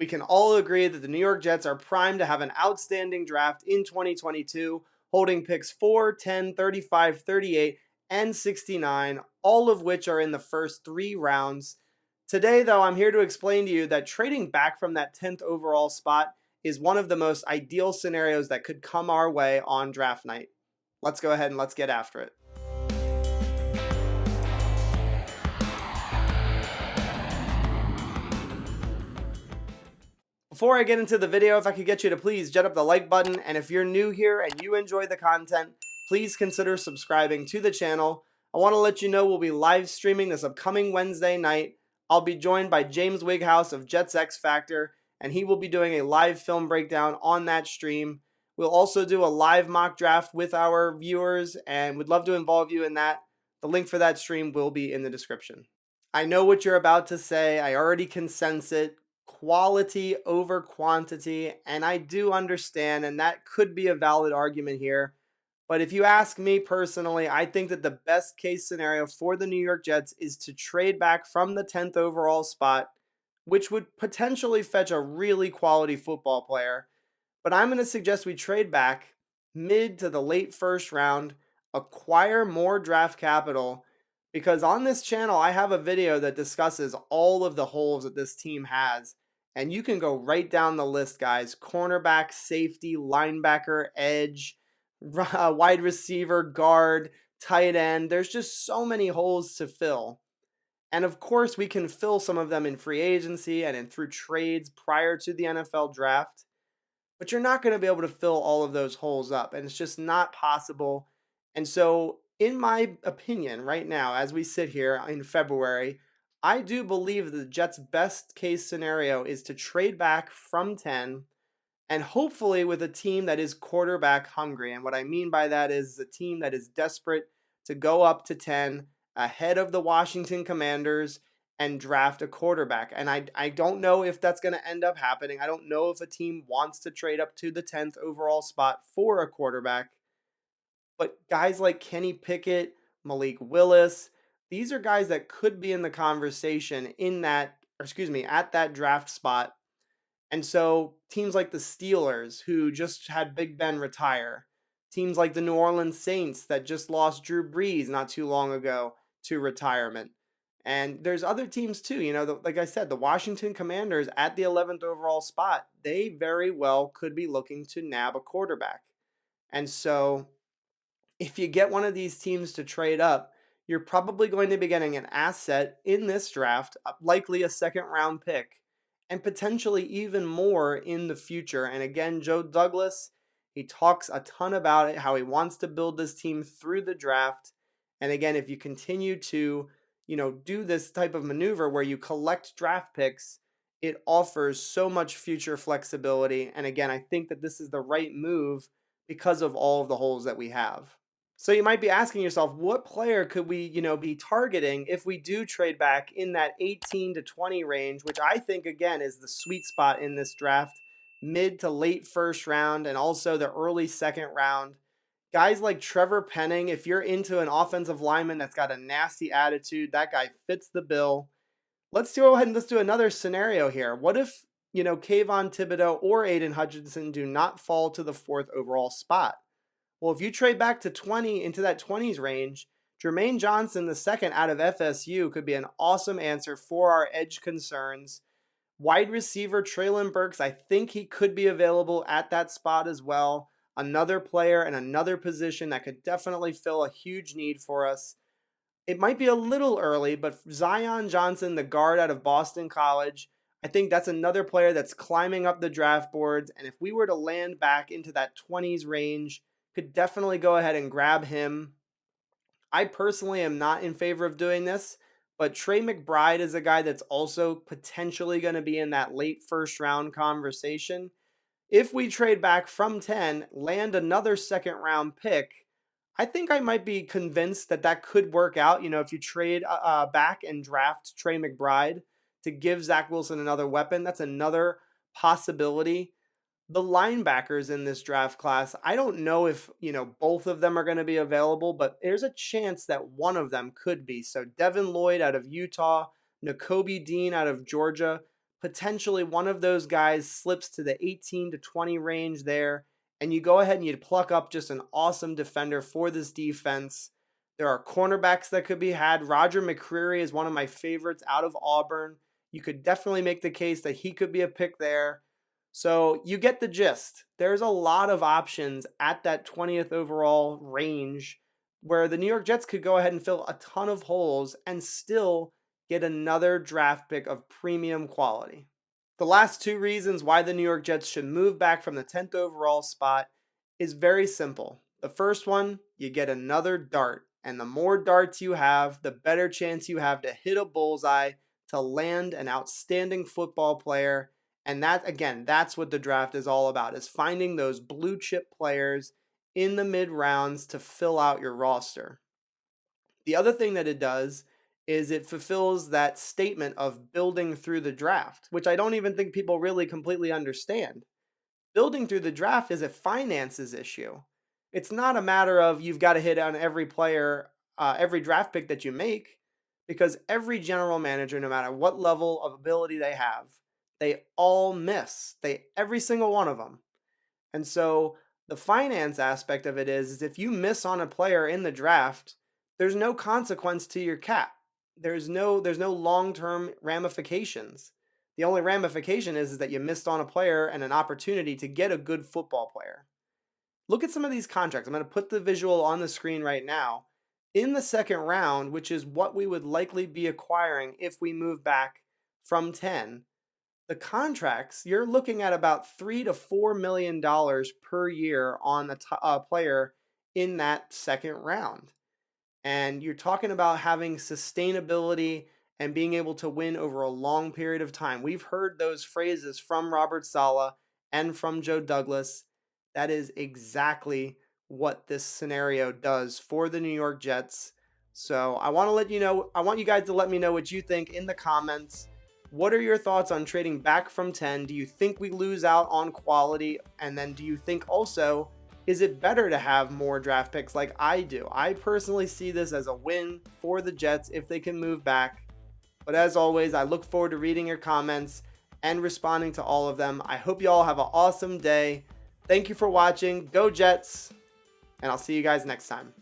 We can all agree that the New York Jets are primed to have an outstanding draft in 2022, holding picks 4, 10, 35, 38, and 69, all of which are in the first 3 rounds. Today, though, I'm here to explain to you that trading back from that 10th overall spot is one of the most ideal scenarios that could come our way on draft night. Let's go ahead and let's get after it. Before I get into the video, if I could get you to please jet up the like button, and if you're new here and you enjoy the content, please consider subscribing to the channel. I want to let you know we'll be live streaming this upcoming Wednesday night. I'll be joined by James Wighouse of Jets X Factor, and he will be doing a live film breakdown on that stream. We'll also do a live mock draft with our viewers, and we'd love to involve you in that. The link for that stream will be in the description. I know what you're about to say. I already can sense it. Quality over quantity, and I do understand, and that could be a valid argument here. But if you ask me personally, I think that the best case scenario for the New York Jets is to trade back from the 10th overall spot, which would potentially fetch a really quality football player. But I'm going to suggest we trade back mid to the late first round, acquire more draft capital, because on this channel I have a video that discusses all of the holes that this team has. And you can go right down the list, guys. Cornerback, safety, linebacker, edge, wide receiver, guard, tight end. There's just so many holes to fill. And of course, we can fill some of them in free agency and through trades prior to the NFL draft. But you're not going to be able to fill all of those holes up. And it's just not possible. And so, in my opinion, right now, as we sit here in February, I do believe the Jets' best case scenario is to trade back from 10 and hopefully with a team that is quarterback hungry. And what I mean by that is a team that is desperate to go up to 10 ahead of the Washington Commanders and draft a quarterback. And I don't know if that's going to end up happening. I don't know if a team wants to trade up to the 10th overall spot for a quarterback. But guys like Kenny Pickett, Malik Willis, these are guys that could be in the conversation at that draft spot. And so teams like the Steelers, who just had Big Ben retire, teams like the New Orleans Saints that just lost Drew Brees not too long ago to retirement. And there's other teams too, like I said, the Washington Commanders at the 11th overall spot, they very well could be looking to nab a quarterback. And so if you get one of these teams to trade up, you're probably going to be getting an asset in this draft, likely a second round pick, and potentially even more in the future. And again, Joe Douglas, he talks a ton about it, how he wants to build this team through the draft. And again, if you continue to, do this type of maneuver where you collect draft picks, it offers so much future flexibility. And again, I think that this is the right move because of all of the holes that we have. So you might be asking yourself, what player could we, be targeting if we do trade back in that 18 to 20 range, which I think, again, is the sweet spot in this draft, mid to late first round and also the early second round. Guys like Trevor Penning, if you're into an offensive lineman that's got a nasty attitude, that guy fits the bill. Let's go ahead and let's do another scenario here. What if, Kayvon Thibodeau or Aiden Hutchinson do not fall to the 4th overall spot? Well, if you trade back to 20 into that 20s range, Jermaine Johnson, the second out of FSU, could be an awesome answer for our edge concerns. Wide receiver Treylon Burks, I think he could be available at that spot as well. Another player and another position that could definitely fill a huge need for us. It might be a little early, but Zion Johnson, the guard out of Boston College, I think that's another player that's climbing up the draft boards. And if we were to land back into that 20s range, could definitely go ahead and grab him. I personally am not in favor of doing this, but Trey McBride is a guy that's also potentially going to be in that late first round conversation. If we trade back from 10, land another second round pick, I think I might be convinced that that could work out. If you trade back and draft Trey McBride to give Zach Wilson another weapon, that's another possibility. The linebackers in this draft class, I don't know if, both of them are going to be available, but there's a chance that one of them could be. So Devin Lloyd out of Utah, Nakobe Dean out of Georgia, potentially one of those guys slips to the 18 to 20 range there, and you go ahead and you pluck up just an awesome defender for this defense. There are cornerbacks that could be had. Roger McCreary is one of my favorites out of Auburn. You could definitely make the case that he could be a pick there. So you get the gist. There's a lot of options at that 20th overall range where the New York Jets could go ahead and fill a ton of holes and still get another draft pick of premium quality. The last two reasons why the New York Jets should move back from the 10th overall spot is very simple. The first one, you get another dart. And the more darts you have, the better chance you have to hit a bullseye, to land an outstanding football player. And that, again, that's what the draft is all about, is finding those blue chip players in the mid rounds to fill out your roster. The other thing that it does is it fulfills that statement of building through the draft, which I don't even think people really completely understand. Building through the draft is a finances issue. It's not a matter of you've got to hit on every player, every draft pick that you make, because every general manager, no matter what level of ability they have, they all miss. Every single one of them. And so the finance aspect of it is if you miss on a player in the draft, there's no consequence to your cap. There's no long-term ramifications. The only ramification is that you missed on a player and an opportunity to get a good football player. Look at some of these contracts. I'm going to put the visual on the screen right now. In the second round, which is what we would likely be acquiring if we move back from 10, the contracts, you're looking at about $3 to $4 million per year on a player in that second round. And you're talking about having sustainability and being able to win over a long period of time. We've heard those phrases from Robert Saleh and from Joe Douglas. That is exactly what this scenario does for the New York Jets. So I want you guys to let me know what you think in the comments. What are your thoughts on trading back from 10? Do you think we lose out on quality? And then do you think also, is it better to have more draft picks like I do? I personally see this as a win for the Jets if they can move back. But as always, I look forward to reading your comments and responding to all of them. I hope you all have an awesome day. Thank you for watching. Go Jets. And I'll see you guys next time.